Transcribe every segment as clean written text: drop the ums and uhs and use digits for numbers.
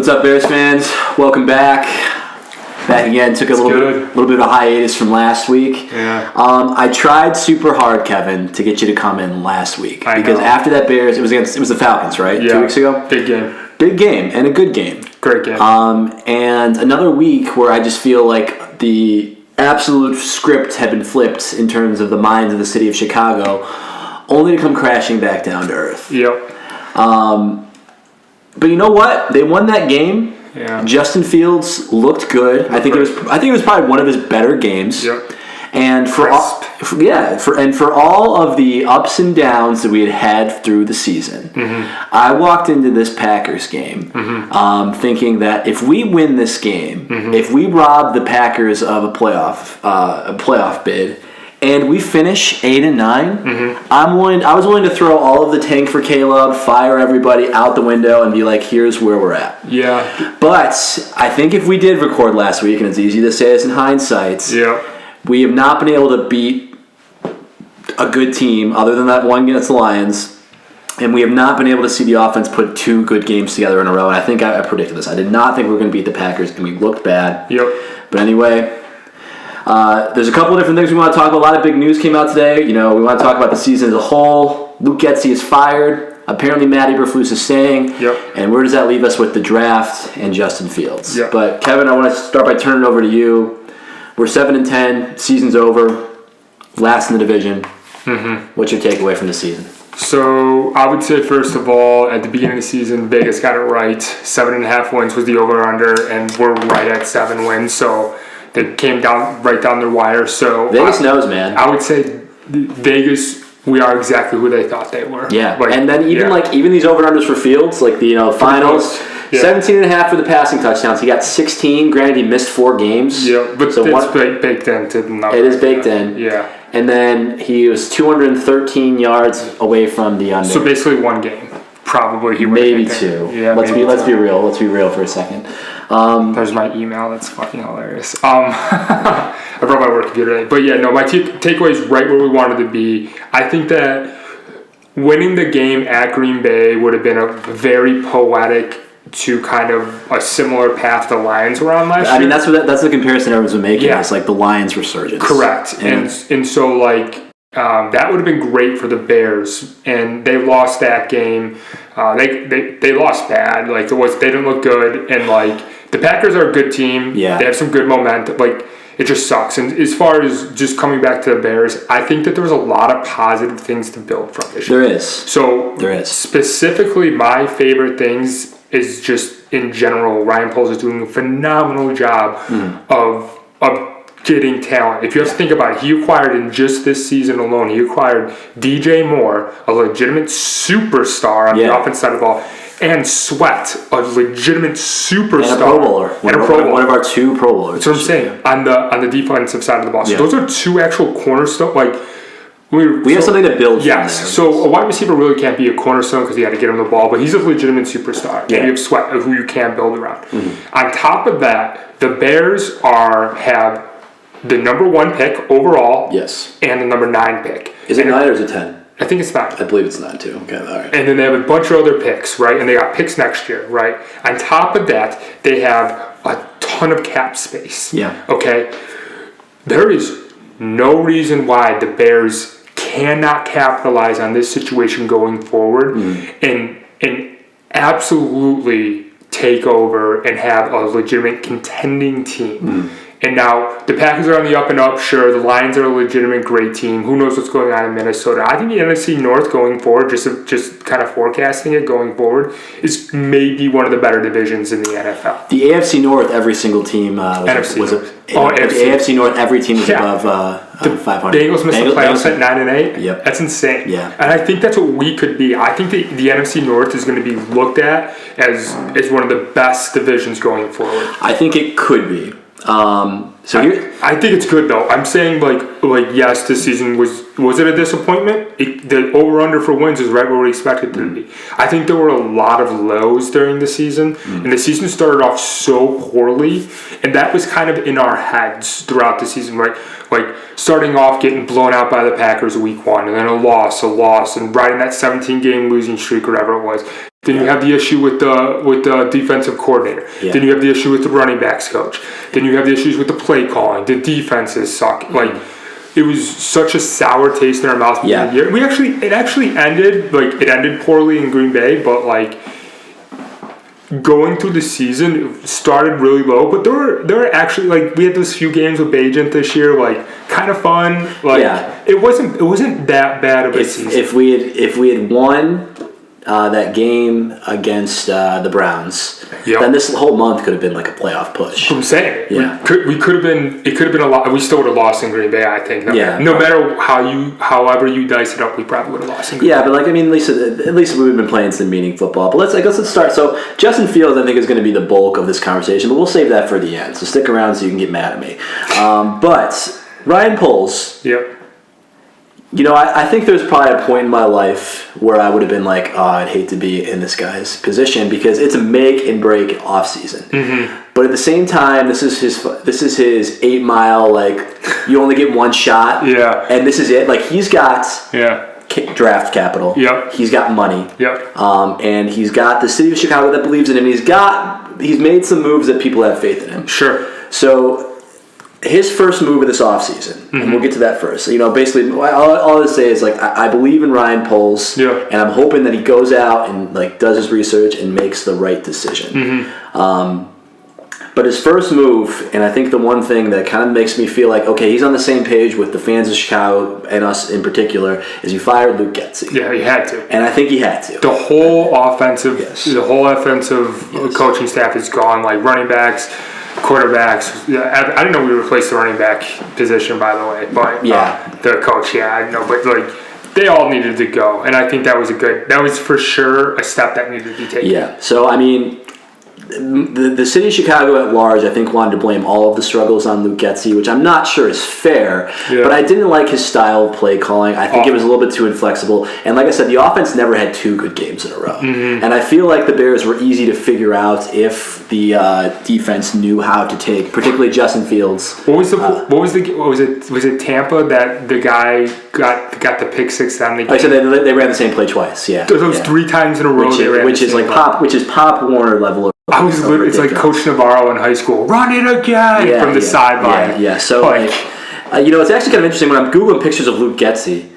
What's up, Bears fans? Welcome back. Back again. Took a little bit of a hiatus from last week. Yeah. I tried super hard, Kevin, to get you to come in last week because after that Bears, it was the Falcons, right? Yeah. 2 weeks ago. Big game and a good game. Great game. And another week where I just feel like the absolute script had been flipped in terms of the minds of the city of Chicago, only to come crashing back down to earth. Yep. But you know what? They won that game. Yeah. Justin Fields looked good. I think it was probably one of his better games. Yep. And for all of the ups and downs that we had through the season, I walked into this Packers game thinking that if we win this game, if we rob the Packers of a playoff bid, and we finish 8-9, I was willing to throw all of the tank for Caleb, fire everybody out the window, and be like, here's where we're at. Yeah. But I think if we did record last week, and it's easy to say this in hindsight, we have not been able to beat a good team other than that one against the Lions, and we have not been able to see the offense put two good games together in a row, and I think I predicted this. I did not think we were going to beat the Packers, and we looked bad. Yep. But anyway... there's a couple of different things we want to talk about. A lot of big news came out today. We want to talk about the season as a whole. Luke Getsy is fired. Apparently, Matt Eberflus is staying. Yep. And where does that leave us with the draft and Justin Fields? Yep. But Kevin, I want to start by turning it over to you. We're 7-10. Season's over. Last in the division. What's your takeaway from the season? So I would say, first of all, at the beginning of the season, Vegas got it right. 7.5 wins was the over/under, and we're right at 7 wins. So they came right down the wire. So Vegas knows, man. I would say Vegas, we are exactly who they thought they were. Yeah, and then even these over-unders for Fields, like the finals, 17.5 for the passing touchdowns. He got 16. Granted, he missed 4 games. Yeah, but so it's baked into the number. It is baked in. Yeah. And then he was 213 yards away from the under. So basically 1 game. Probably he would maybe 2. Yeah, let's be real. Let's be real for a second. There's my email. That's fucking hilarious. I brought my work computer today. But yeah, no, my takeaway is right where we wanted to be. I think that winning the game at Green Bay would have been a very poetic to kind of a similar path the Lions were on last year. I mean, that's the comparison everyone's been making. Yeah. It's like the Lions resurgence. Correct. And so like that would have been great for the Bears, and they lost that game. They lost bad. Like they didn't look good, and like the Packers are a good team. Yeah. They have some good momentum. Like it just sucks. And as far as just coming back to the Bears, I think that there was a lot of positive things to build from this year. There is. So there is. Specifically, my favorite things is just in general, Ryan Poles is doing a phenomenal job of getting talent. If you have to think about it, he acquired in just this season alone, he acquired DJ Moore, a legitimate superstar on the offense side of the ball, and Sweat, a legitimate superstar. And a Pro Bowler. One of our 2 Pro Bowlers. That's what I'm saying. On the defensive side of the ball. So those are 2 actual cornerstones. Like we have something to build. Yes. From there. So a wide receiver really can't be a cornerstone because you got to get him the ball, but he's a legitimate superstar. Yeah. You have Sweat, who you can build around. On top of that, the Bears have the number 1 pick overall. Yes. And the number 9 pick. Is it 9 or is it 10? I think it's 9. I believe it's 9 too. Okay, all right. And then they have a bunch of other picks, right? And they got picks next year, right? On top of that, they have a ton of cap space. Yeah. Okay? There is no reason why the Bears cannot capitalize on this situation going forward and absolutely take over and have a legitimate contending team. And now the Packers are on the up and up. Sure, the Lions are a legitimate great team. Who knows what's going on in Minnesota? I think the NFC North going forward, just kind of forecasting it going forward, is maybe one of the better divisions in the NFL. The AFC North, every single team AFC North, every team is above 500. Bengals missed the playoffs at 9-8. Yep, that's insane. Yeah, and I think that's what we could be. I think the NFC North is going to be looked at as one of the best divisions going forward. I think it could be. I think it's good though. I'm saying like yes, this season was it a disappointment? The over/under for wins is right where we expected it to be. I think there were a lot of lows during the season, and the season started off so poorly, and that was kind of in our heads throughout the season, right? Like starting off getting blown out by the Packers week 1, and then a loss, and riding that 17-game losing streak, whatever it was. Then you have the issue with the defensive coordinator. Yeah. Then you have the issue with the running backs coach. Then you have the issues with the play calling. The defenses suck. Like, it was such a sour taste in our mouths for the year. It actually ended poorly in Green Bay, but like going through the season, it started really low. But there were actually, like, we had those few games with Bagent this year, like, kind of fun. Like, it wasn't that bad of a season. If we had won that game against the Browns, then this whole month could have been like a playoff push. I'm saying, it could have been a lot. We still would have lost in Green Bay, I think. No matter however you dice it up, we probably would have lost in Green Bay. But like, I mean, at least we've been playing some meaning football. But let's start. So Justin Fields, I think, is going to be the bulk of this conversation, but we'll save that for the end. So stick around so you can get mad at me. But Ryan Poles. Yep. You know, I think there's probably a point in my life where I would have been like, oh, I'd hate to be in this guy's position because it's a make and break off season. Mm-hmm. But at the same time, this is his 8 mile, like, you only get one shot. Yeah. And this is it. Like, he's got draft capital. Yep. He's got money. Yep. And he's got the city of Chicago that believes in him. He's made some moves that people have faith in him. Sure. So his first move of this offseason, and we'll get to that first. You know, basically, all I say is, like, I believe in Ryan Poles, and I'm hoping that he goes out and, like, does his research and makes the right decision. But his first move, and I think the one thing that kind of makes me feel like, okay, he's on the same page with the fans of Chicago and us in particular, is you fired Luke Getsy. Yeah, he had to. And I think he had to. The whole offensive coaching staff is gone, like running backs, quarterbacks. I didn't know we replaced the running back position, by the way. But the coach, I know. But like, they all needed to go, and I think that was for sure a step that needed to be taken. Yeah. So I mean, the city of Chicago at large, I think, wanted to blame all of the struggles on Luke Getsy, which I'm not sure is fair. But I didn't like his style of play calling. I think it was a little bit too inflexible. And like I said, the offense never had 2 good games in a row. And I feel like the Bears were easy to figure out if the defense knew how to take, particularly Justin Fields. Was it Tampa that the guy got the pick six on the game? Like I said, they ran the same play twice. Yeah. Those 3 times in a row, which is Pop Warner level of. It's like Coach Navarro in high school. Run it again from the sideline. Yeah. So, it's actually kind of interesting when I'm Googling pictures of Luke Getsy.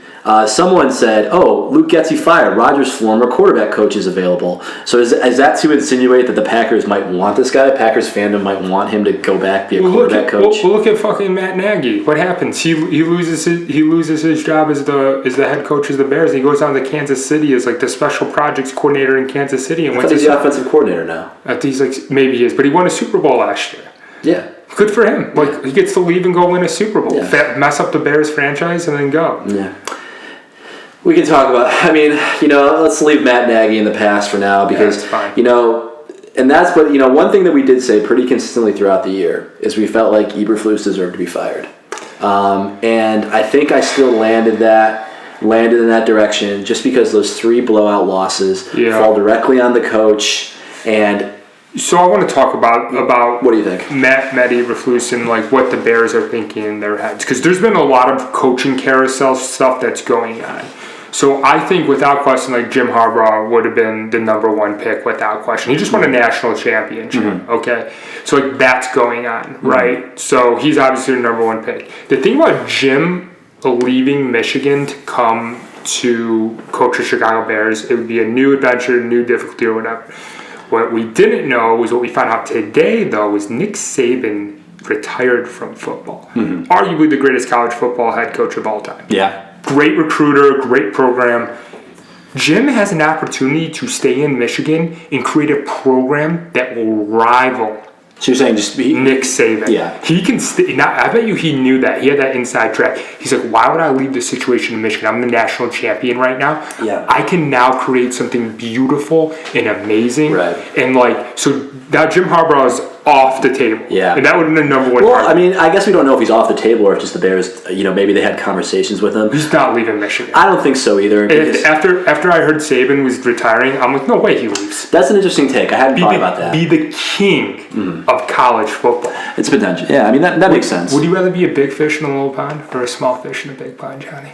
Someone said, "Oh, Luke Getsy fired. Rodgers' former quarterback coach is available." So is that to insinuate that the Packers might want this guy? Packers fandom might want him to go back, be a quarterback coach. Well, look at fucking Matt Nagy. What happens? He loses his job as the head coach of the Bears. He goes down to Kansas City as like the special projects coordinator in Kansas City, and he's the offensive coordinator now. He's like, maybe he is, but he won a Super Bowl last year. Yeah. Good for him. Like, he gets to leave and go win a Super Bowl, mess up the Bears franchise, and then go. Yeah. We can talk about, let's leave Matt Nagy in the past for now because, and that's what, one thing that we did say pretty consistently throughout the year is we felt like Eberflus deserved to be fired. And I think I still landed in that direction just because those 3 blowout losses fall directly on the coach. And so I want to talk about what do you think? Matt Eberflus and like what the Bears are thinking in their heads, because there's been a lot of coaching carousel stuff that's going on. So I think without question, like Jim Harbaugh would have been the number 1 pick without question. He just won a national championship, okay? So like that's going on, right? So he's obviously the number 1 pick. The thing about Jim leaving Michigan to come to coach the Chicago Bears, it would be a new adventure, new difficulty or whatever. What we didn't know was what we found out today, though, was Nick Saban retired from football. Arguably the greatest college football head coach of all time. Yeah. Great recruiter, great program. Jim has an opportunity to stay in Michigan and create a program that will rival So you're saying just Nick Saban. Yeah. He can stay. I bet you he knew that. He had that inside track. He's like, why would I leave this situation in Michigan? I'm the national champion right now. Yeah. I can now create something beautiful and amazing. Right. And like, so now Jim Harbaugh is off the table. Yeah. And that would have been the number 1 Well, target. I mean, I guess we don't know if he's off the table or if just the Bears, maybe they had conversations with him. He's not leaving Michigan. I don't think so either. After I heard Saban was retiring, I'm like, no way he leaves. That's an interesting take. I hadn't thought about that. Be the king of college football. It's potential. Yeah, I mean, that makes sense. Would you rather be a big fish in a little pond or a small fish in a big pond, Johnny?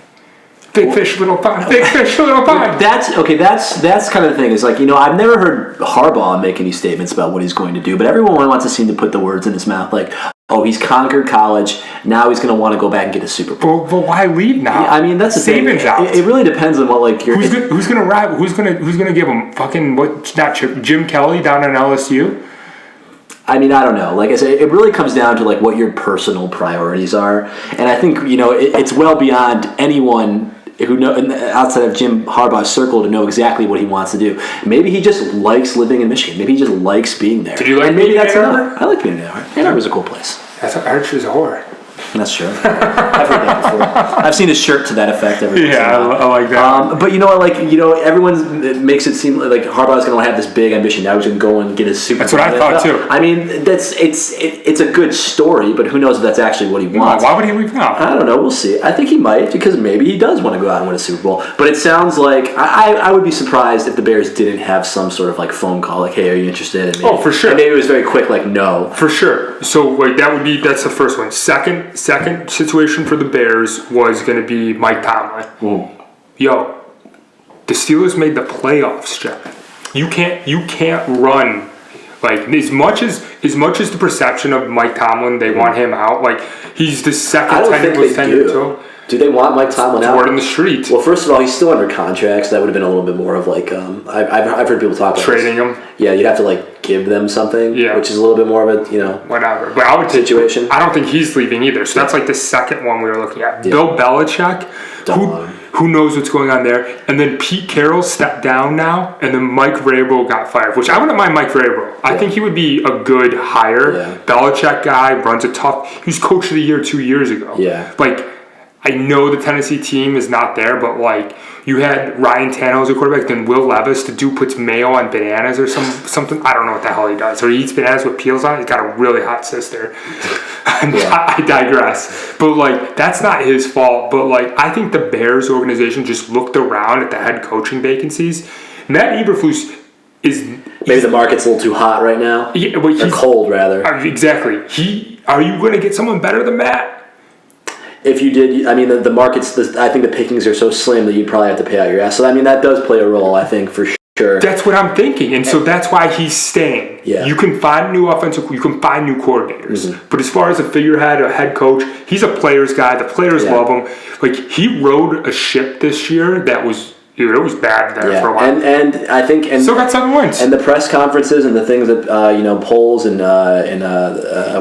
Big fish, little pond. Big fish, little pond. That's okay. That's kind of the thing. Is like, I've never heard Harbaugh make any statements about what he's going to do, but everyone wants to seem to put the words in his mouth. Like, oh, he's conquered college. Now he's going to want to go back and get a Super Bowl. But why leave now? Yeah, I mean, that's the thing. Saban's out. It really depends on what Who's gonna ride? Who's gonna give him fucking what? Not Jim Kelly down in LSU. I mean, I don't know. Like I said, it really comes down to like what your personal priorities are, and I think it's well beyond anyone who outside of Jim Harbaugh's circle to know exactly what he wants to do. Maybe he just likes living in Michigan. Maybe he just likes being there. Did you like and maybe being that's in Ann enough. Arbor? I like being in Ann Arbor. Ann Arbor's a cool place. That's Archer's a whore. That's true. I've heard that before. I've seen a shirt to that effect every once in a while. I like that. But everyone makes it seem like Harbaugh's going to have this big ambition. Now he's going to go and get his Super Bowl. That's what I thought too. I mean, it's a good story, but who knows if that's actually what he wants. Why would he leave now? I don't know. We'll see. I think he might, because maybe he does want to go out and win a Super Bowl. But it sounds like I would be surprised if the Bears didn't have some sort of like phone call, like, "Hey, are you interested?" And maybe, for sure. And maybe it was very quick, like, "No." For sure. So like that's the first one. Second situation for the Bears was going to be Mike Tomlin. Yo, the Steelers made the playoffs, Jeff. You can't run like as much as the perception of Mike Tomlin. They want him out. Like he's the second. I don't think they do. Do they want Mike Tomlin out? Word in the street. Well, first of all, he's still under contract, so that would have been a little bit more of like I've heard people talk about trading him. Yeah, you'd have to like give them something, yeah, which is a little bit more of a whatever. But I would situation. I don't think he's leaving either. So that's like the second one we were looking at. Yeah. Bill Belichick, who knows what's going on there, and then Pete Carroll stepped down now, and then Mike Vrabel got fired. Which I wouldn't mind Mike Vrabel. I think he would be a good hire. Yeah. Belichick guy runs a tough. He was coach of the year 2 years ago. Yeah, like. I know the Tennessee team is not there, but like you had Ryan Tannehill as a quarterback, then Will Levis, the dude puts mayo on bananas or something. I don't know what the hell he does. Or he eats bananas with peels on it. He's got a really hot sister. I digress. But like that's not his fault. But like I think the Bears organization just looked around at the head coaching vacancies. Matt Eberflus is maybe the market's a little too hot right now. Yeah, but or cold rather. Exactly. Are you going to get someone better than Matt? If you did, I mean, the markets, I think the pickings are so slim that you'd probably have to pay out your ass. So, I mean, that does play a role, I think, for sure. That's what I'm thinking. And so that's why he's staying. Yeah. You can find you can find new coordinators. Mm-hmm. But as far as a figurehead, a head coach, he's a player's guy. The players love him. Like, he rode a ship this year that was... Dude, it was bad there for a while. And I think... And still got 7 wins. And the press conferences and the things that, Poles and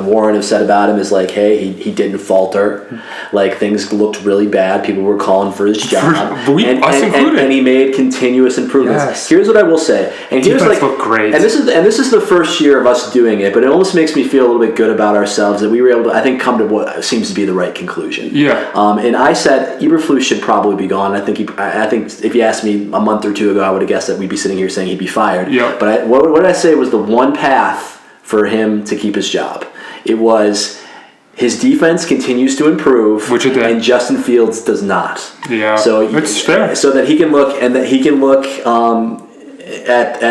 Warren have said about him is like, hey, he didn't falter. Like, things looked really bad. People were calling for his job. Us included. And he made continuous improvements. Yes. Here's what I will say. And here's defense looked great. And this is the first year of us doing it, but it almost makes me feel a little bit good about ourselves that we were able to, I think, come to what seems to be the right conclusion. Yeah. And I said Eberflus should probably be gone. I think if you asked me a month or two ago, I would have guessed that we'd be sitting here saying he'd be fired. Yeah. But what did I say was the one path for him to keep his job? It was his defense continues to improve, which it did, and Justin Fields does not. Yeah, so it's fair. So that he can look at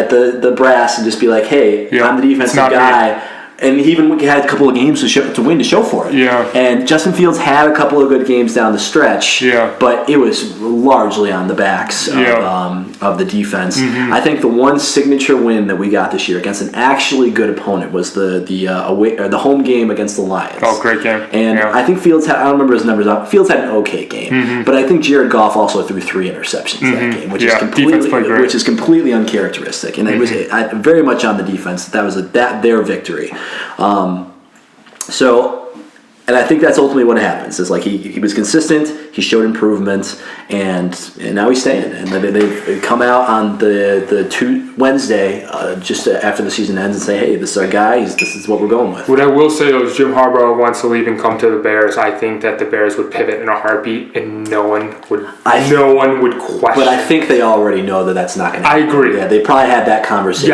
the brass and just be like, hey, I'm the defensive guy. Me. And he even had a couple of games to win to show for it. Yeah. And Justin Fields had a couple of good games down the stretch. Yeah. But it was largely on the backs of the defense. Mm-hmm. I think the one signature win that we got this year against an actually good opponent was the home game against the Lions. Oh, great game. And I think Fields I don't remember his numbers. Fields had an okay game. Mm-hmm. But I think Jared Goff also threw 3 interceptions that game, which is completely uncharacteristic. And it was very much on the defense. That was their victory. And I think that's ultimately what happens. Is like he was consistent, he showed improvement, and now he's staying. And they've come out on the Wednesday just after the season ends and say, hey, this is our guy. This is what we're going with. What I will say though is Jim Harbaugh wants to leave and come to the Bears. I think that the Bears would pivot in a heartbeat, and no one would question. But I think they already know that that's not going to happen. I agree. Yeah, they probably had that conversation.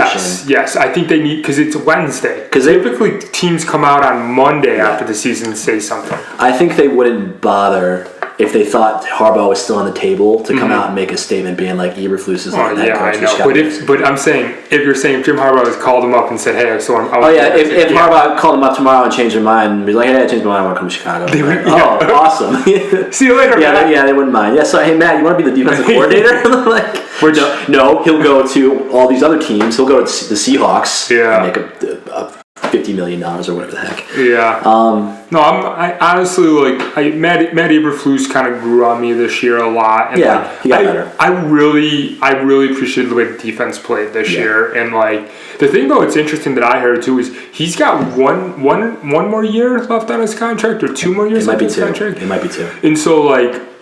Yes. I think they need, because it's Wednesday. Because typically teams come out on Monday after the season and say something. I think they wouldn't bother if they thought Harbaugh was still on the table to come out and make a statement being like Eberflus is like that coach. I know. But I'm saying, if you're saying Jim Harbaugh has called him up and said, hey, so I'm if Harbaugh called him up tomorrow and changed their mind and be like, hey, I changed my mind, I want to come to Chicago. Oh, awesome. See you later, Matt. Yeah, they wouldn't mind. Yeah, so hey, Matt, you want to be the defensive coordinator? No, he'll go to all these other teams. He'll go to the Seahawks and make a $50 million or whatever the heck. Yeah. I honestly Matt Eberflus kind of grew on me this year a lot. And he got better. I really appreciated the way the defense played this year. And the thing though, it's interesting that I heard too is he's got one more year left on his contract or 2 more years left on his contract. It might be 2. And so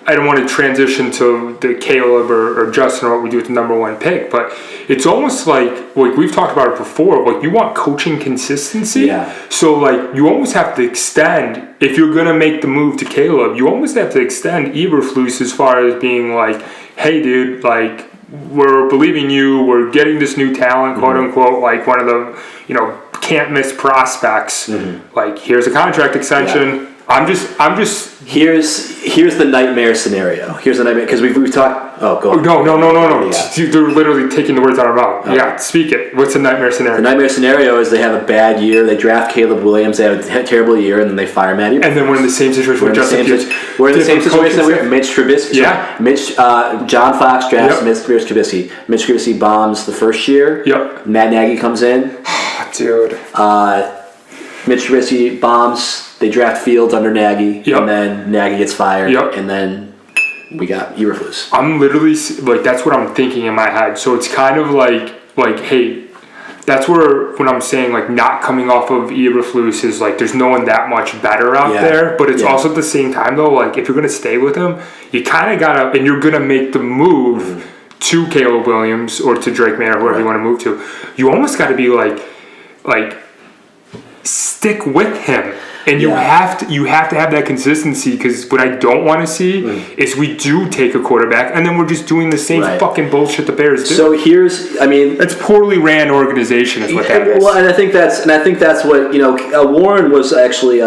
I don't want to transition to the Caleb or Justin or what we do with the number 1 pick, but it's almost like we've talked about it before, you want coaching consistency. Yeah. So you almost have to extend, if you're going to make the move to Caleb, you almost have to extend Eberflus as far as being hey dude, we're believing you, we're getting this new talent, quote unquote, one of the, can't miss prospects. Here's a contract extension. Yeah. I'm just. Here's the nightmare scenario. Here's the nightmare because we've talked. Oh, go on. No. Yeah. They're literally taking the words out of our mouth. Okay. Yeah, speak it. What's the nightmare scenario? The nightmare scenario is they have a bad year. They draft Caleb Williams. They have a terrible year, and then they fire Matt Eberflus. And then we're in the same situation with Justin Fields. We're in the same situation that we have Mitch Trubisky. Yeah. John Fox drafts Mitch Trubisky. Mitch Trubisky bombs the first year. Yep. Matt Nagy comes in. Dude. Mitch Trubisky bombs. They draft Fields under Nagy, and then Nagy gets fired, and then we got Eberflus. I'm literally that's what I'm thinking in my head. So it's kind of hey, that's where when I'm saying not coming off of Eberflus is there's no one that much better out there. But it's also at the same time though, if you're gonna stay with him, you kind of gotta, and you're gonna make the move to Caleb Williams or to Drake May or whoever you want to move to. You almost got to be stick with him. And you have to have that consistency because what I don't want to see is we do take a quarterback and then we're just doing the same fucking bullshit the Bears do. So it's poorly ran organization is what that is. Well, and I think that's what Warren was actually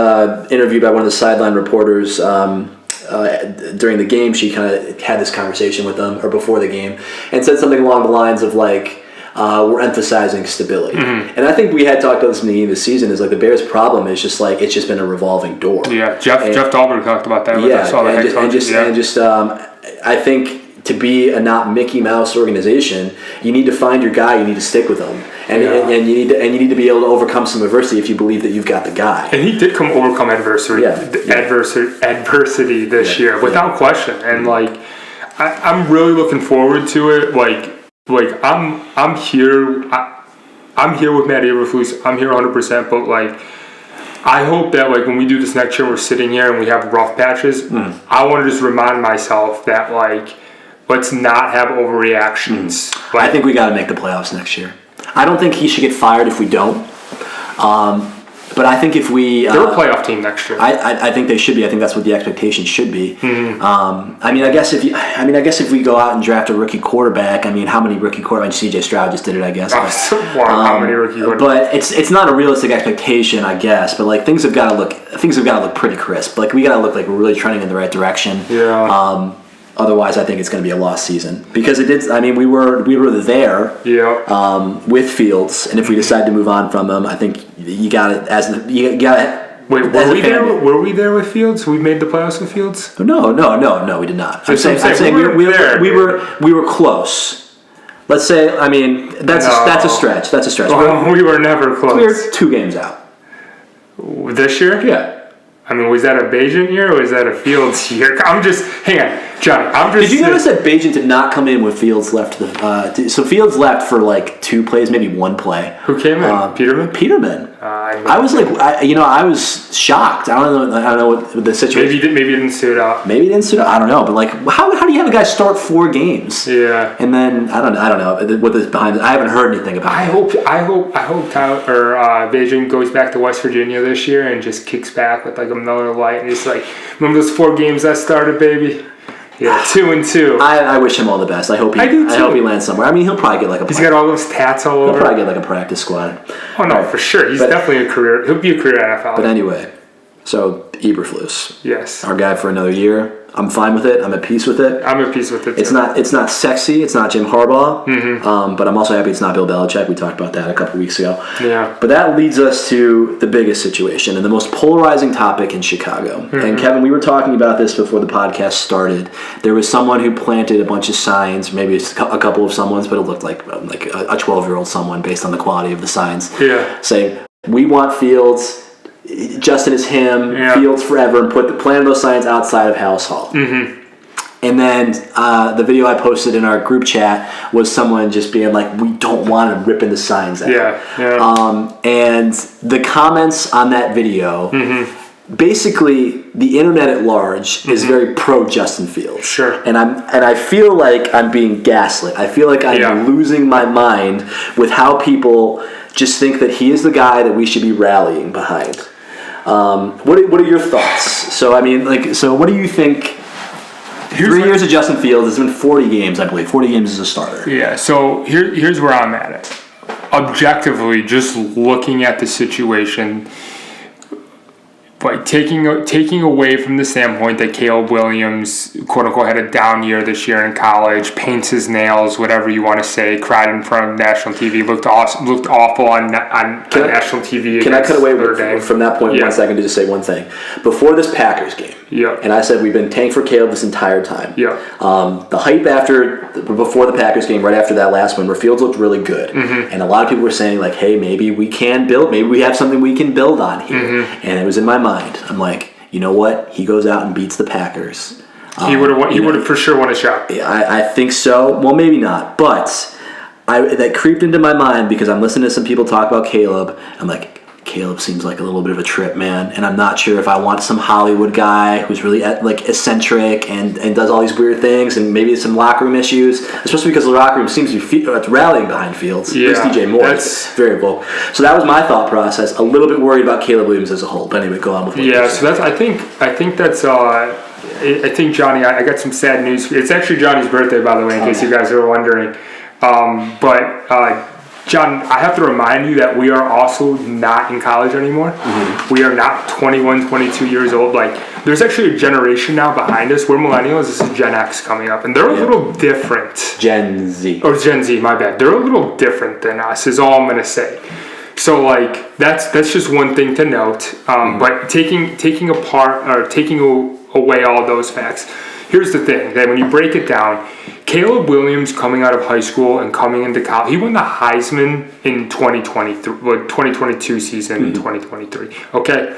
interviewed by one of the sideline reporters during the game. She kind of had this conversation with them or before the game and said something along the lines of we're emphasizing stability. And I think we had talked about this in the beginning of the season is the Bears' problem is just it's just been a revolving door. Yeah, Jeff Dahlberg talked about that with us. I think to be a not Mickey Mouse organization, you need to find your guy, you need to stick with him. And you need to be able to overcome some adversity if you believe that you've got the guy. And he did overcome adversity this year without question. And I'm really looking forward to it. I'm here. I'm here with Matt Eberflus. I'm here 100%. But I hope that when we do this next year, we're sitting here and we have rough patches. I want to just remind myself that let's not have overreactions. I think we got to make the playoffs next year. I don't think he should get fired if we don't. But I think if we... they're a playoff team next year. I think they should be. I think that's what the expectation should be. I guess if we go out and draft a rookie quarterback, how many rookie quarterbacks? C.J. Stroud just did it, I guess. How many rookie quarterbacks? But it's not a realistic expectation, I guess. But things have got to look pretty crisp. We got to look like we're really trending in the right direction. Yeah. Otherwise, I think it's going to be a lost season because it did. We were there. Yeah. With Fields, and if we decide to move on from him, I think you got it. Wait, were we there with Fields? We made the playoffs with Fields? No, we did not. I'm saying we were close. Let's say. That's a stretch. That's a stretch. We were never close. We were 2 games out. This year? Yeah. Was that a Bajan year or was that a Fields year? Hang on, Johnny. Did you notice that Bajan did not come in when Fields left? So Fields left for 2 plays, maybe 1 play. Who came in? Peterman. Peterman. I was I was shocked. I don't know what the situation. Maybe he didn't suit out. Maybe he didn't suit out. I don't know. But how do you have a guy start 4 games? Yeah. And then I don't know what this behind. I haven't heard anything about. I hope Tyler or Bajan goes back to West Virginia this year and just kicks back with a Miller Lite and he's remember those 4 games I started, baby. Yeah, 2-2. I wish him all the best. I hope he lands somewhere. He'll probably get He's got all those tats all over. He'll probably get a practice squad. Oh no, for sure. He's definitely he'll be a career NFL. But anyway, So Eberflus, Yes. our guy for another year. I'm fine with it. I'm at peace with it. I'm at peace with it, too. It's not sexy. It's not Jim Harbaugh. But I'm also happy it's not Bill Belichick. We talked about that a couple weeks ago. Yeah. But that leads us to the biggest situation and the most polarizing topic in Chicago. And Kevin, we were talking about this before the podcast started. There was someone who planted a bunch of signs, maybe it's a couple of someone's, but it looked like a 12-year-old someone based on the quality of the signs. Yeah. Saying, we want Fields. Justin is him, Fields forever, and planted those signs outside of Halas Hall. And then the video I posted in our group chat was someone just being like, we don't want him ripping the signs out. And the comments on that video, basically the internet at large is very pro Justin Fields. Sure. And I feel like I'm being gaslit. I feel like I'm losing my mind with how people just think that he is the guy that we should be rallying behind. What are your thoughts? So I mean, what do you think? 3 years of Justin Fields. It's been 40 games, I believe. 40 games as a starter. Yeah. So here's where I'm at it. Objectively, just looking at the situation, like taking away from the standpoint that Caleb Williams, quote unquote, had a down year this year in college, paints his nails, whatever you want to say, cried in front of national TV, looked awful on national TV. Can I cut away from that point 1 second to just say one thing? Before this Packers game, and I said we've been tanking for Caleb this entire time. The hype before the Packers game, right after that last one, where Fields looked really good, and a lot of people were saying like, hey, maybe we have something we can build on here, and it was in my mind. I'm like, you know what? He goes out and beats the Packers. He would have for sure won a shot. I think so. Well, maybe not, but that creeped into my mind because I'm listening to some people talk about Caleb. I'm like, Caleb seems like a little bit of a trip, man, and I'm not sure if I want some Hollywood guy who's really eccentric and does all these weird things, and maybe some locker room issues, especially because the locker room seems to be rallying behind Fields. There's DJ Moore. That's very vocal. So that was my thought process. A little bit worried about Caleb Williams as a whole, but anyway, go on with what you're saying. So I think Johnny, I got some sad news. It's actually Johnny's birthday, by the way, in case you guys are wondering. John, I have to remind you that we are also not in college anymore. We are not 21, 22 years old. Like, there's actually a generation now behind us. We're millennials. This is Gen X coming up. And they're a little different. Gen Z, my bad. They're a little different than us is all I'm going to say. So, like, that's just one thing to note. But taking away all those facts, here's the thing. That when you break it down, Caleb Williams coming out of high school and coming into college, he won the Heisman in 2022 season in 2023. Okay,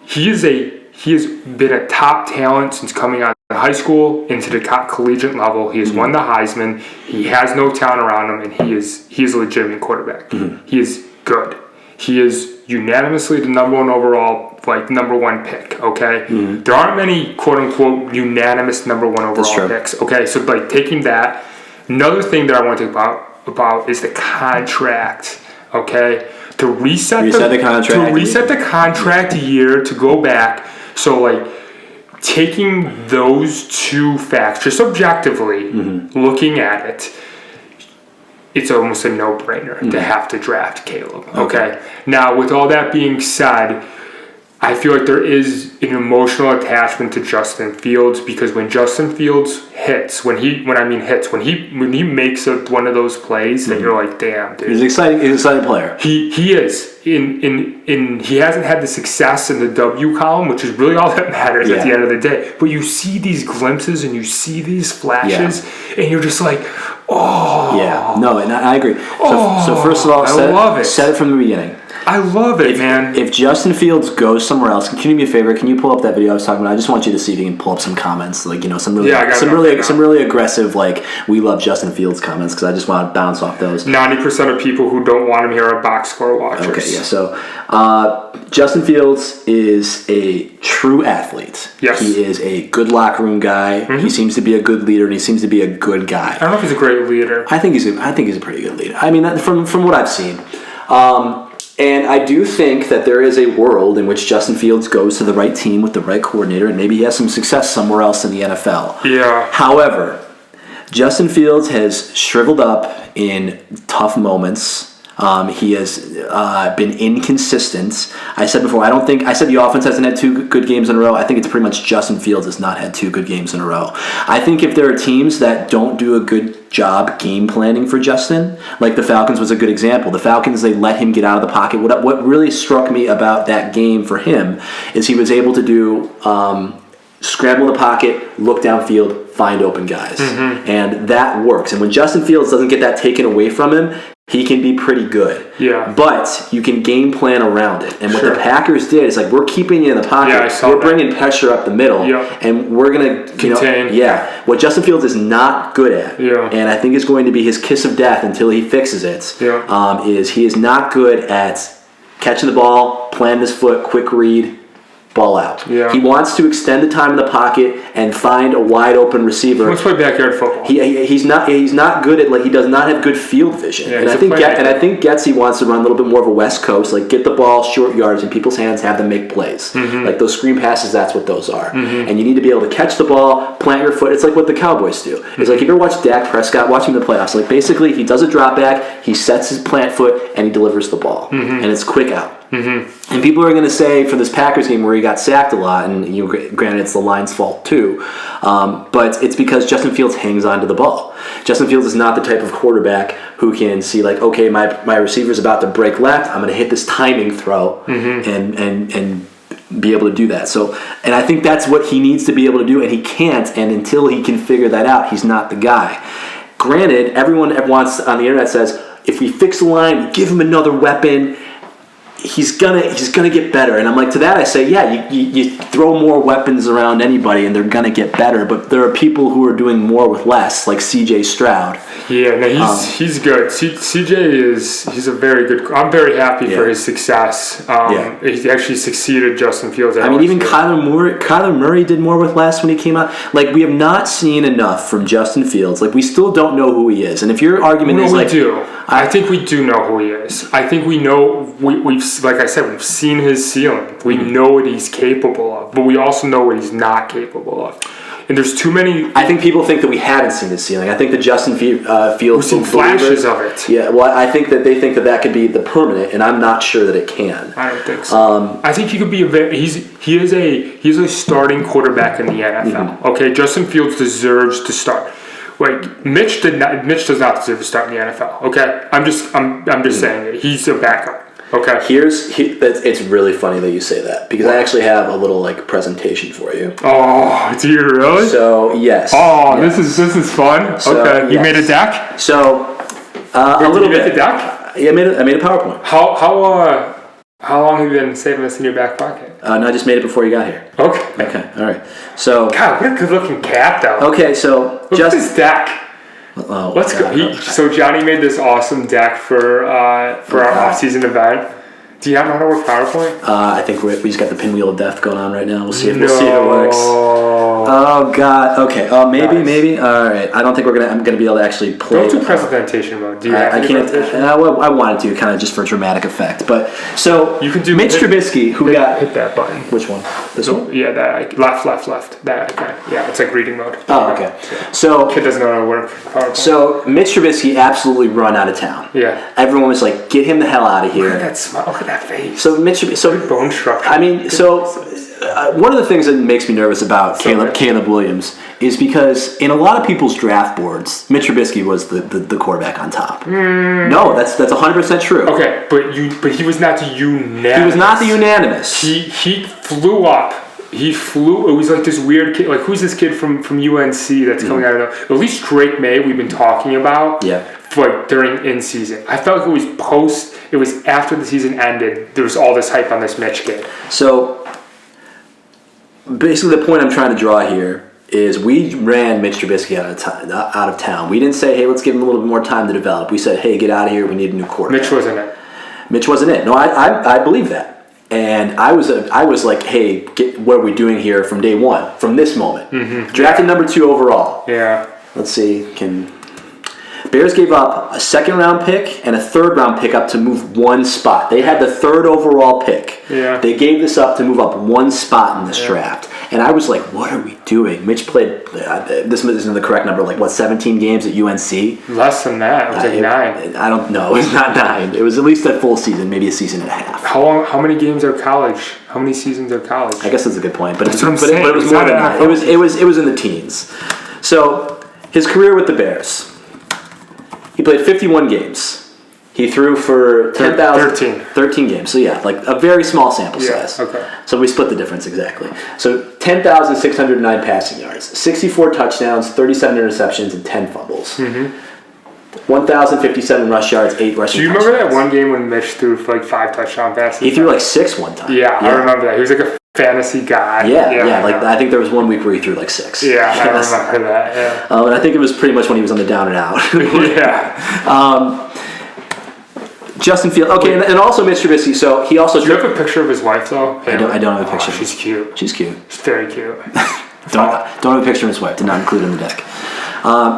he has been a top talent since coming out of high school into the collegiate level. He has won the Heisman. He has no talent around him, and he is a legitimate quarterback. He is good. He is unanimously the number one overall, number one pick, okay? There aren't many, quote-unquote, unanimous number one overall picks, okay? So, taking that, another thing that I want to talk about is the contract, okay? To reset the contract year, to go back. So, taking those two facts, just objectively, looking at it, it's almost a no-brainer to have to draft Caleb, okay? Now, with all that being said, I feel like there is an emotional attachment to Justin Fields because when Justin Fields hits, when he makes one of those plays, that you're like, damn, dude. He's an exciting player. He is. He hasn't had the success in the W column, which is really all that matters at the end of the day. But you see these glimpses and you see these flashes, and you're just like, oh. Yeah, no, and I agree. So first of all, set it from the beginning. I love it, man. If Justin Fields goes somewhere else, can you do me a favor? Can you pull up that video I was talking about? I just want you to see if you can pull up some comments, some really aggressive, we love Justin Fields comments, because I just want to bounce off those. 90% of people who don't want him here are box score watchers. Okay, yeah. So Justin Fields is a true athlete. Yes. He is a good locker room guy. He seems to be a good leader, and he seems to be a good guy. I don't know if he's a great leader. I think he's a pretty good leader. I mean, from what I've seen. And I do think that there is a world in which Justin Fields goes to the right team with the right coordinator, and maybe he has some success somewhere else in the NFL. Yeah. However, Justin Fields has shriveled up in tough moments. He has been inconsistent. I said before, I said the offense hasn't had 2 good games in a row. I think it's pretty much Justin Fields has not had 2 good games in a row. I think if there are teams that don't do a good job game planning for Justin, like the Falcons was a good example. The Falcons, they let him get out of the pocket. What really struck me about that game for him is he was able to do scramble in the pocket, look downfield, find open guys. And that works. And when Justin Fields doesn't get that taken away from him, he can be pretty good. Yeah. But you can game plan around it. And what the Packers did is like, we're keeping you in the pocket. Yeah, I saw we're bringing pressure up the middle. And we're going to contain. What Justin Fields is not good at, Yeah. and I think is going to be his kiss of death until he fixes it, is he is not good at catching the ball, planting his foot, quick read, ball out. Yeah. He wants to extend the time in the pocket and find a wide open receiver. Let's play backyard football. He's not good at, like, he does not have good field vision. Yeah, and I think Getsy wants to run a little bit more of a West Coast, like get the ball short yards in people's hands, have them make plays. Like those screen passes, that's what those are. And you need to be able to catch the ball, plant your foot. It's like what the Cowboys do. It's like if you ever watch Dak Prescott, watch him in the playoffs. Like basically he does a drop back, he sets his plant foot, and he delivers the ball. And it's quick out. And people are going to say for this Packers game where he got sacked a lot, and granted it's the line's fault too, but it's because Justin Fields hangs on to the ball. Justin Fields is not the type of quarterback who can see like, okay, my receiver's about to break left, I'm going to hit this timing throw and be able to do that. So, and I think that's what he needs to be able to do, and he can't. And until he can figure that out, he's not the guy. Granted, everyone wants on the internet says if we fix the line, give him another weapon, he's gonna get better. And I'm like, to that I say, yeah, you throw more weapons around anybody and they're gonna get better. But there are people who are doing more with less, like C.J. Stroud. Yeah, no, he's good. CJ he's a very good. I'm very happy for his success. He actually succeeded Justin Fields. I mean, even Kyler Murray did more with less when he came out. Like, we have not seen enough from Justin Fields. Like, we still don't know who he is. And if your argument is like, we do. I think we do know who he is. I think we know. We've like I said, we've seen his ceiling. We know what he's capable of, but we also know what he's not capable of. And there's too many. I think people think that we haven't seen his ceiling. I think that Justin Fields. We've seen flashes of it. Yeah, well, I think that they think that could be the permanent, and I'm not sure that it can. I don't think so. I think he could be he is a starting quarterback in the NFL. Okay, Justin Fields deserves to start. Like Mitch does not deserve to start in the NFL. Okay, I'm just saying it. He's a backup. Okay. It's really funny that you say that because I actually have a little like presentation for you. Oh, do you really? So yes. Oh, yes. This is fun. So, okay, you made a deck. So a little bit. You made the deck? Yeah, I made a PowerPoint. How long have you been saving this in your back pocket? No, I just made it before you got here. Okay. All right. So. God, what a good-looking cat, though. Okay, so look at this deck. Oh, let's go. So Johnny made this awesome deck for our off-season event. Do you not know how to work PowerPoint? I think we just got the pinwheel of death going on right now. We'll see if it works. Oh God. Okay. Maybe. All right. I don't think I'm gonna be able to actually play. Don't do presentation mode. Do you? I can't. I wanted to kind of just for dramatic effect, but so you can do Mitch Trubisky, who got hit that button. Which one? This one? Yeah, that left. That guy. Yeah, it's like reading mode. Oh, okay. Yeah. So kid doesn't know how to work PowerPoint. So Mitch Trubisky absolutely run out of town. Yeah. Everyone was like, "Get him the hell out of here." Look at that smile. Look at that face. So Mitch, bone structure. I mean, one of the things that makes me nervous about Caleb Williams is because in a lot of people's draft boards, Mitch Trubisky was the quarterback on top. No, that's 100% true. Okay, but he was not the unanimous. He was not the unanimous. He flew up. He flew. It was like this weird kid. Like, who's this kid from UNC that's coming out of? At least Drake May, we've been talking about. Yeah. Like during in season, I felt like it was after the season ended. There was all this hype on this Mitch kid. So basically, the point I'm trying to draw here is we ran Mitch Trubisky out of town. We didn't say, hey, let's give him a little bit more time to develop. We said, hey, get out of here. We need a new quarterback. Mitch wasn't it. No, I believe that. And I was like, hey, what are we doing here from day one, from this moment? Drafted number 2 overall. Yeah. Let's see. Bears gave up a 2nd-round pick and a 3rd-round pick up to move 1 spot. They had the 3rd overall pick. Yeah. They gave this up to move up 1 spot in this draft. And I was like, what are we doing? Mitch played, this isn't the correct number, 17 games at UNC? Less than that. It was 9. I don't know. It was not 9. It was at least a full season, maybe a season and a half. How many games are college? How many seasons are college? I guess that's a good point. But That's what I'm saying. It was It's more not than an 9. NFL It was in the teens. So his career with the Bears, he played 51 games. He threw for 13 games. So yeah, a very small sample size. Okay. So we split the difference exactly. So 10,609 passing yards, 64 touchdowns, 37 interceptions, and 10 fumbles. 1,057 rush yards, 8 rushing. Do you remember that one game when Mitch threw for 5 touchdown passes? He threw 6 one time. Yeah, I remember that. He was a fantasy guy. Yeah. I think there was one week where he threw 6. Yeah, I remember that. Yeah. And I think it was pretty much when he was on the down and out. Yeah. Justin Fields. Okay, and also Mitch Trubisky. So he also. Do you have a picture of his wife though? I don't have a picture. She's cute. She's cute. She's very cute. don't have a picture of his wife. Did not include in the deck.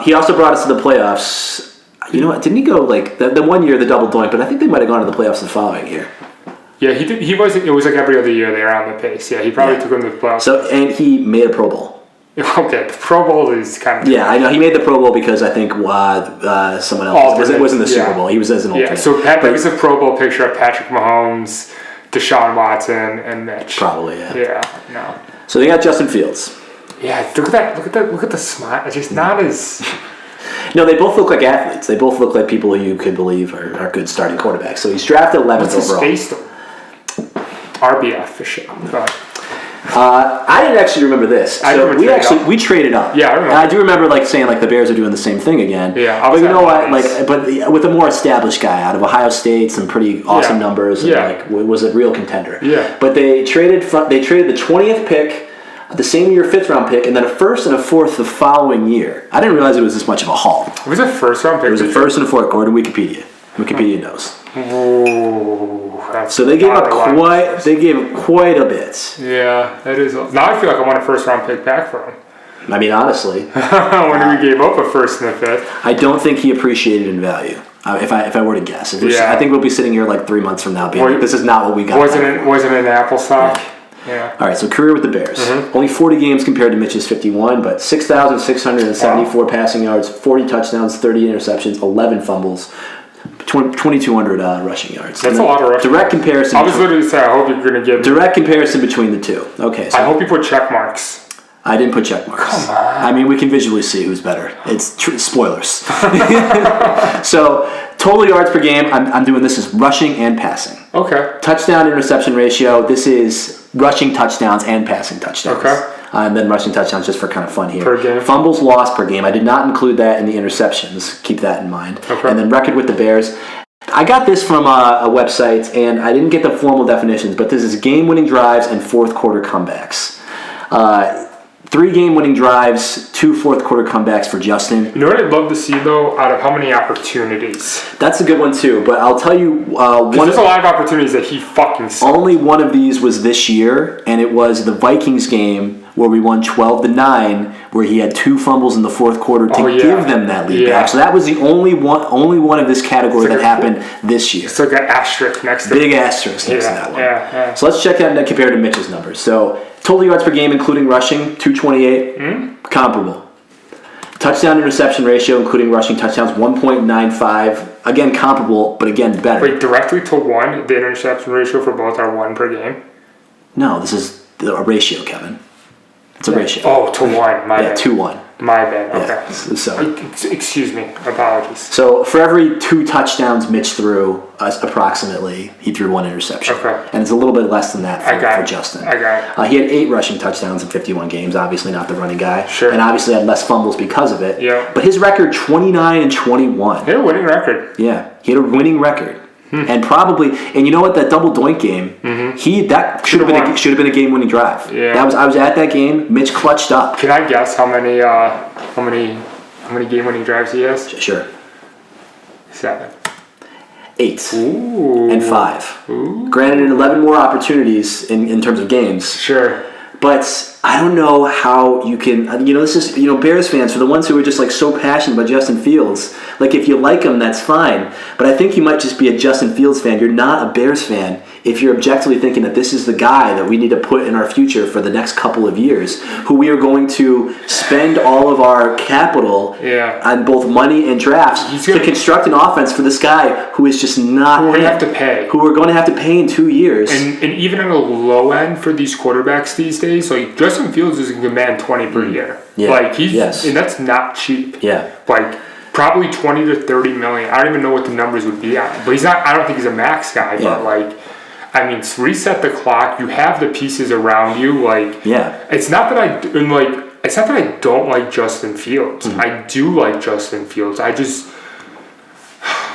He also brought us to the playoffs. You know what? Didn't he go the 1 year the double doink? But I think they might have gone to the playoffs the following year. Yeah, he did. He wasn't. It was every other year they were on the pace. Yeah, he probably took them to the playoffs. So and he made a Pro Bowl. Okay, the Pro Bowl is kind of. Yeah, I know he made the Pro Bowl because I think someone else it wasn't the Super Bowl. He was as an alternate. Yeah, so there was a Pro Bowl picture of Patrick Mahomes, Deshaun Watson, and Mitch. Probably, yeah. Yeah, no. So they got Justin Fields. Yeah, look at the smile. It's just not as. No, they both look like athletes. They both look like people you could believe are good starting quarterbacks. So he's drafted 11th What's his overall. face though? RBF for sure. But I didn't actually remember this. So we traded up. Yeah, I remember. And I do remember saying the Bears are doing the same thing again. Yeah, but you know what? But with a more established guy out of Ohio State, some pretty awesome numbers, and was a real contender. Yeah. But they traded the 20th pick, the same year 5th round pick, and then a 1st and a 4th the following year. I didn't realize it was this much of a haul. It was a 1st round pick. It was a 1st and a 4th, according to Wikipedia. Wikipedia knows. Ooh, that's so they gave up quite a bit. Yeah, that is. Now I feel like I want a 1st round pick back for him. I mean, honestly, when we gave up a 1st and a 5th, I don't think he appreciated in value. If I were to guess, I think we'll be sitting here 3 months from now being this is not what we got. Wasn't an apple stock. Yeah. All right, so career with the Bears. Only 40 games compared to Mitch's 51, but 6,674 passing yards, 40 touchdowns, 30 interceptions, 11 fumbles, 2,200 rushing yards. That's a lot of rushing. Direct comparison. I was literally saying, I hope you're going to give. Direct comparison between the two. Okay. So I hope you put check marks. I didn't put check marks. Come on. I mean, we can visually see who's better. It's spoilers. So, total yards per game, I'm doing this as rushing and passing. Okay. Touchdown interception ratio, this is rushing touchdowns and passing touchdowns. Okay. And then rushing touchdowns just for kind of fun here. Per game. Fumbles lost per game. I did not include that in the interceptions. Keep that in mind. Okay. And then record with the Bears. I got this from a website, and I didn't get the formal definitions, but this is game-winning drives and fourth quarter comebacks. 3 game-winning drives, 2 fourth-quarter comebacks for Justin. You know what I'd love to see, though, out of how many opportunities? That's a good one, too. But I'll tell you... there's a lot of opportunities that he fucking sucked. Only one of these was this year, and it was the Vikings game where we won 12-9, where he had 2 fumbles in the fourth quarter to give them that lead back. So that was the only one of this category that happened this year. It's like an asterisk next to Big asterisk next to that one. Yeah. So let's check that and compare to Mitch's numbers. So total yards per game, including rushing, 228, comparable. Touchdown interception ratio, including rushing touchdowns, 1.95. Again, comparable, but again, better. Wait, directly to 1, the interception ratio for both are 1 per game? No, this is a ratio, Kevin. It's a ratio. Oh, to 1. My bad. 2-1. My bad. Okay. Yeah, so. Excuse me. Apologies. So for every 2 touchdowns Mitch threw, approximately, he threw 1 interception. Okay. And it's a little bit less than that for Justin. I got it. He had 8 rushing touchdowns in 51 games. Obviously not the running guy. Sure. And obviously had less fumbles because of it. Yeah. But his record, 29-21. He had a winning record. Yeah. He had a winning record. And and you know what? That double doink game, that should have been a game-winning drive. Yeah. I was at that game. Mitch clutched up. Can I guess how many game-winning drives he has? Sure. 7. 8. Ooh. And 5. Ooh. Granted, 11 more opportunities in terms of games. Sure. But I don't know how you can, this is, Bears fans, for the ones who are just so passionate about Justin Fields, if you like him, that's fine. But I think you might just be a Justin Fields fan. You're not a Bears fan if you're objectively thinking that this is the guy that we need to put in our future for the next couple of years, who we are going to spend all of our capital on both money and drafts to construct an offense for this guy who is just not who we're going to have to pay. Who we're going to have to pay in 2 years. And even at a low end for these quarterbacks these days, like Justin Fields is going to command 20 per year. Yeah. Like and that's not cheap. Yeah. Like probably 20 to 30 million. I don't even know what the numbers would be on. But I don't think he's a max guy, but like, I mean, reset the clock. You have the pieces around you. Like, it's not that I don't like Justin Fields. I do like Justin Fields.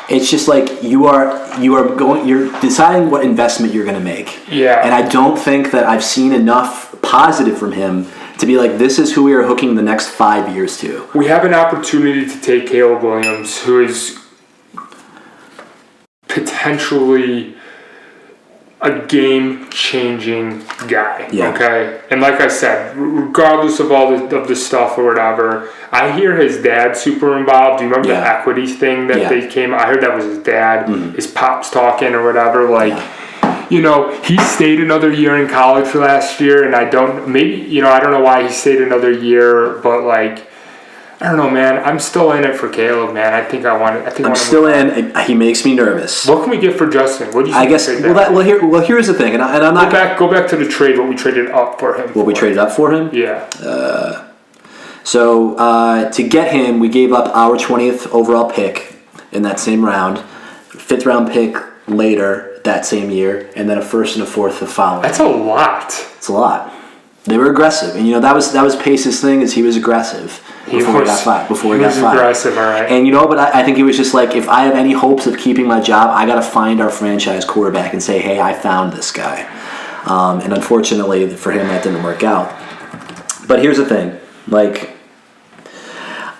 It's just like you're deciding what investment you're going to make. Yeah. And I don't think that I've seen enough positive from him to be like, this is who we are hooking the next 5 years to. We have an opportunity to take Caleb Williams, who is potentially a game-changing guy. Yeah. Okay, and like I said, regardless of all of the stuff or whatever, I hear his dad super involved. Do you remember the equity thing that they came? I heard that was his dad. His pop's talking or whatever. Like, you know, he stayed another year in college for last year, and I don't know why he stayed another year, but like, I don't know, man. I'm still in it for Caleb, man. I'm still in. He makes me nervous. What can we get for Justin? What do you think? I guess. Here's the thing, and I'm not. Go back to the trade. What we traded up for him. We traded up for him? Yeah. So to get him, we gave up our 20th overall pick in that same round, 5th round pick later that same year, and then a 1st and a 4th the following. That's a lot. It's a lot. They were aggressive, and that was Pace's thing, is he was aggressive before he got fired. He was aggressive, all right. And but I think he was just like, if I have any hopes of keeping my job, I got to find our franchise quarterback and say, hey, I found this guy. And unfortunately for him, that didn't work out. But here's the thing, like,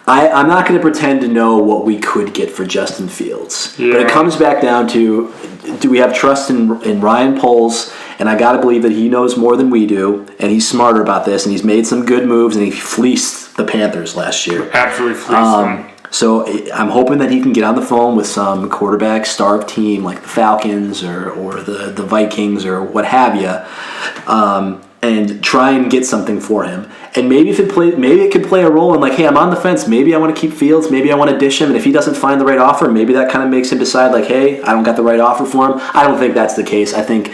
I'm not going to pretend to know what we could get for Justin Fields. Yeah. But it comes back down to, do we have trust in Ryan Poles? And I got to believe that he knows more than we do, and he's smarter about this, and he's made some good moves, and he fleeced the Panthers last year. Absolutely fleeced them. So I'm hoping that he can get on the phone with some quarterback starved team like the Falcons or the Vikings or what have you, and try and get something for him. And maybe it could play a role in like, hey, I'm on the fence. Maybe I want to keep Fields. Maybe I want to dish him. And if he doesn't find the right offer, maybe that kind of makes him decide like, hey, I don't got the right offer for him. I don't think that's the case. I think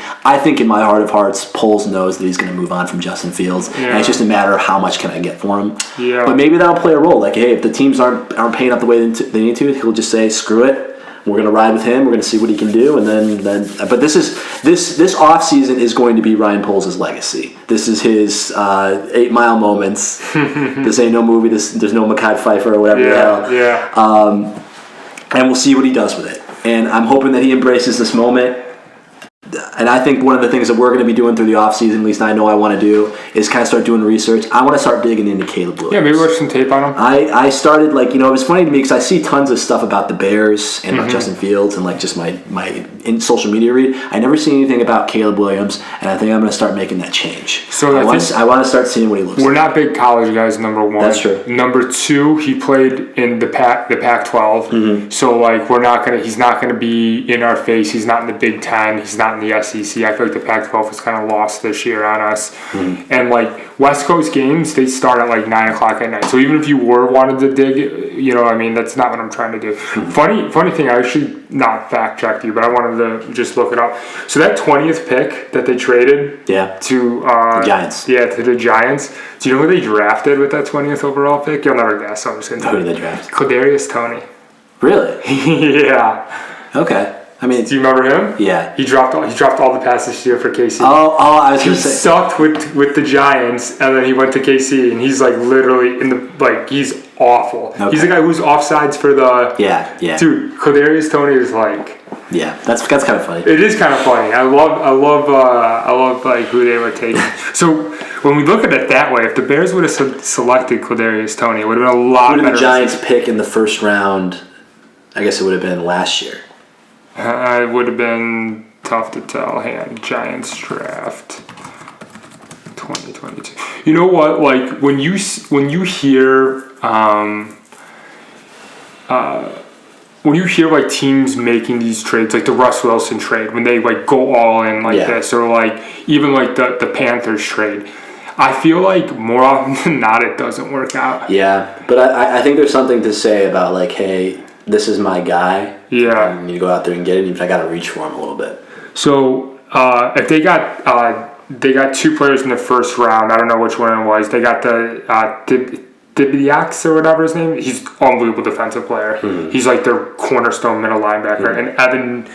in my heart of hearts, Poles knows that he's going to move on from Justin Fields, and it's just a matter of how much can I get for him. Yeah. But maybe that'll play a role. Like, hey, if the teams aren't paying up the way they need to, he'll just say, screw it. We're going to ride with him. We're going to see what he can do, and then. But this off season is going to be Ryan Poles' legacy. This is his 8 Mile moments. This ain't no movie. There's no Mekhi Phifer or whatever the hell. Yeah. And we'll see what he does with it. And I'm hoping that he embraces this moment. And I think one of the things that we're going to be doing through the offseason, at least I know I want to do, is kind of start doing research. I want to start digging into Caleb Williams. Yeah, maybe watch some tape on him. I started, it was funny to me because I see tons of stuff about the Bears and about Justin Fields and, just my in social media read. I never see anything about Caleb Williams, and I think I'm going to start making that change. So I want to start seeing what he looks like. We're not big college guys, number one. That's true. Number two, he played in the Pac-12. So, he's not going to be in our face. He's not in the Big Ten. He's not in the SEC. I feel like the Pac-12 is kind of lost this year on us. And West Coast games, they start at 9 o'clock at night. So even if you wanted to dig, that's not what I'm trying to do. Funny thing, I actually not fact checked you, but I wanted to just look it up. So that 20th pick that they traded to the Giants. Yeah, to the Giants. Do you know who they drafted with that 20th overall pick? You'll never guess. So I'm just going to tell you. Who did they draft? Kadarius Toney. Really? Yeah. Okay. Do you remember him? Yeah. He dropped all the passes here for KC. Oh, I was going to say. He sucked with the Giants, and then he went to KC, and he's literally he's awful. Okay. He's the guy who's offsides for the. Yeah. Dude, Kadarius Toney is Yeah, that's kind of funny. It is kind of funny. I love who they were taking. So when we look at it that way, if the Bears would have selected Kadarius Toney, it would have been a lot better. The Giants pick in the first round, I guess it would have been last year. It would have been tough to tell. Giants draft 2022. You know what? When you hear when you hear like teams making these trades, like the Russ Wilson trade, when they like go all in like this, or like even like the Panthers trade, I feel like more often than not it doesn't work out. Yeah, but I think there's something to say about like, hey, this is my guy. Yeah. You need to go out there and get it, even if I got to reach for him a little bit. So if they got 2 players in the first round, I don't know which one it was. They got the Dibiax or whatever his name. He's an unbelievable defensive player. Mm-hmm. He's like their cornerstone middle linebacker. Mm-hmm. And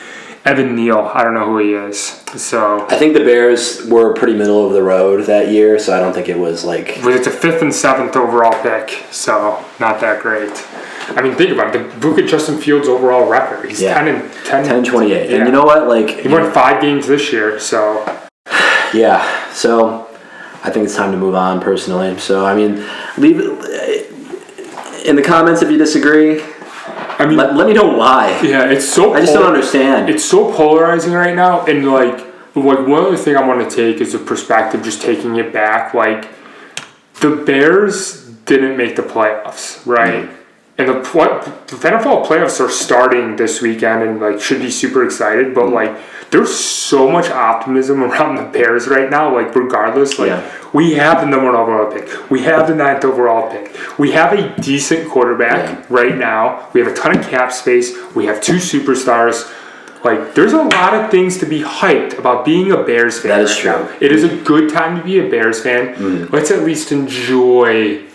Evan Neal, I don't know who he is. So I think the Bears were pretty middle of the road that year, so I don't think it was like... It's a 5th and 7th overall pick, so not that great. I mean, think about it. Look at Justin Fields' overall record. He's 10-28. Yeah. And you know what? Like he won 5 games this year, so... Yeah, so I think it's time to move on personally. So, I mean, leave it in the comments if you disagree. I mean, let me know why. Yeah, it's so... I just don't understand. It's so polarizing right now, and like one other thing I want to take is a perspective, just taking it back. Like, the Bears didn't make the playoffs, right? Mm-hmm. And the NFL playoffs are starting this weekend, and like should be super excited. But like, there's so much optimism around the Bears right now. Like, regardless, like we have the number 1 overall pick, we have the 9th overall pick, we have a decent quarterback right now. We have a ton of cap space. We have 2 superstars. Like, there's a lot of things to be hyped about being a Bears fan. That is true. Now. It is a good time to be a Bears fan. Mm. Let's at least enjoy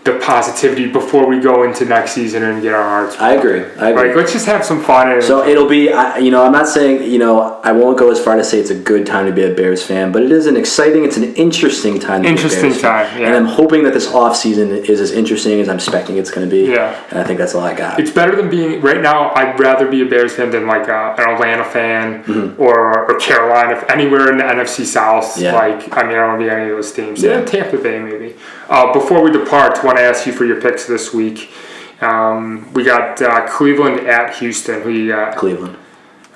the positivity before we go into next season and get our hearts. I agree. Like, let's just have some fun. So it'll be, I'm not saying, I won't go as far to say it's a good time to be a Bears fan, but it is it's an interesting time to be a Bears fan. Yeah. And I'm hoping that this offseason is as interesting as I'm expecting it's going to be. Yeah. And I think that's all I got. It's better than being, right now, I'd rather be a Bears fan than like an Atlanta fan or Carolina, anywhere in the NFC South. Yeah. Like, I mean, I don't want to be any of those teams. Yeah, Tampa Bay maybe. Before we depart, I want to ask you for your picks this week. We got Cleveland at Houston. Who you got? Cleveland.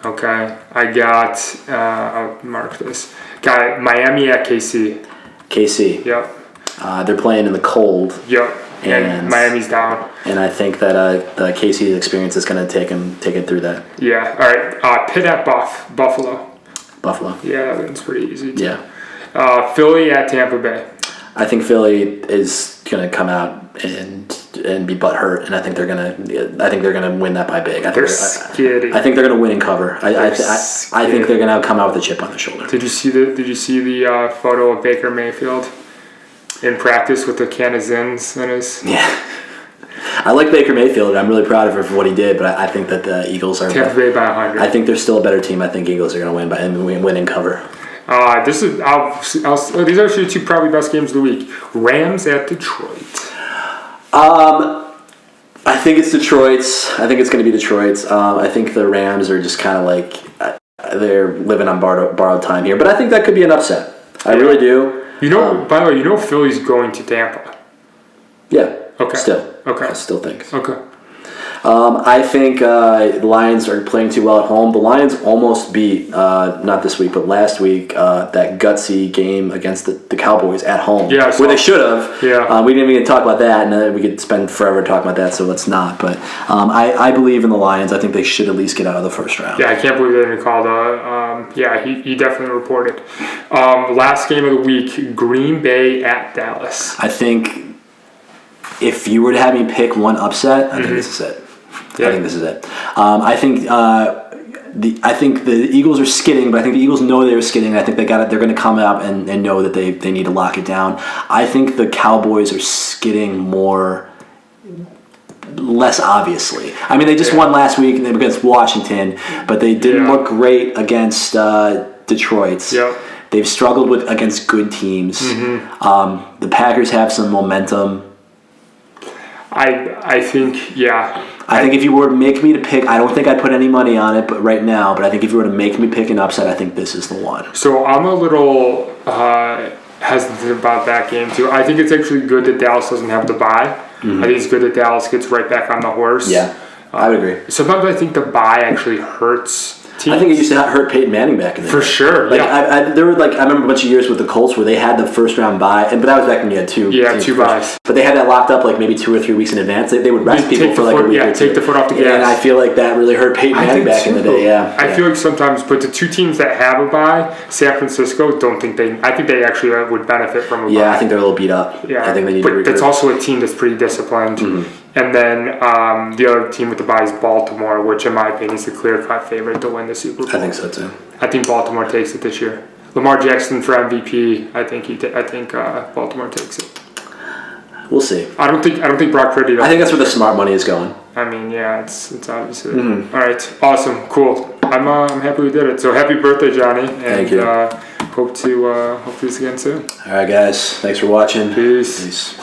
Okay. I got, I'll mark this. Got Miami at KC. KC. Yep. They're playing in the cold. Yep. And Miami's down. And I think that the KC's experience is going to take it through that. Yeah. All right. Pitt at Buffalo. Buffalo. Yeah, that's pretty easy too. Yeah. Philly at Tampa Bay. I think Philly is going to come out and be butthurt, and I think they're going to win that by big. They're scary. I think they're going to win and cover. I think they're going to come out with a chip on their shoulder. Did you see the photo of Baker Mayfield in practice with the can of Zins in his? Yeah. I like Baker Mayfield. I'm really proud of him for what he did, but I think that the Eagles are Tampa Bay by 100. I think they're still a better team. I think Eagles are going to win and cover. These are actually the 2 probably best games of the week. Rams at Detroit. I think it's Detroit's. I think it's going to be Detroit's. I think the Rams are just kind of like they're living on borrowed time here, but I think that could be an upset. I really do. By the way, Philly's going to Tampa. Yeah. Okay. Still. Okay. I still think. Okay. I think the Lions are playing too well at home. The Lions almost beat, not this week, but last week, that gutsy game against the Cowboys at home. Yeah, where they should have. Yeah. We didn't even talk about that, and we could spend forever talking about that, so let's not. But I believe in the Lions. I think they should at least get out of the first round. Yeah, I can't believe they didn't call he definitely reported. Last game of the week, Green Bay at Dallas. I think if you were to have me pick one upset, I think this is it. Yeah. I think this is it. I think the Eagles are skidding, but I think the Eagles know they're skidding. I think they're going to come out and know that they need to lock it down. I think the Cowboys are skidding less obviously. I mean, they just won last week against Washington, but they didn't look great against Detroit. Yep. They've struggled against good teams. Mm-hmm. The Packers have some momentum. I think, I think if you were to make me to pick, I don't think I'd put any money on it, but right now, I think if you were to make me pick an upset, I think this is the one. So I'm a little hesitant about that game too. I think it's actually good that Dallas doesn't have the bye. Mm-hmm. I think it's good that Dallas gets right back on the horse. Yeah, I would agree. Sometimes I think the bye actually hurts I think it used to hurt Peyton Manning back in the day. For sure, Like, yeah. there were I remember a bunch of years with the Colts where they had the first round bye, but that was back when you had two. Two buys. But they had that locked up like maybe 2 or 3 weeks in advance. They would rest people for like a week or two. Take the foot off the gas. And I feel like that really hurt Peyton Manning back in the day. Yeah, I feel like sometimes, but the two teams that have a bye, San Francisco, I think they actually would benefit from a bye. Yeah, I think they're a little beat up. Yeah, I think they need to regroup. But that's also a team that's pretty disciplined. And then the other team with the bye is Baltimore, which in my opinion is the clear-cut favorite to win the Super Bowl. I think so too. I think Baltimore takes it this year. Lamar Jackson for MVP. I think Baltimore takes it. We'll see. I don't think Brock Purdy. I think that's where the smart money is going. I mean, yeah, it's obviously. All right, awesome, cool. I'm happy we did it. So happy birthday, Johnny! And, Thank you. Hope to do this again soon. All right, guys. Thanks for watching. Peace.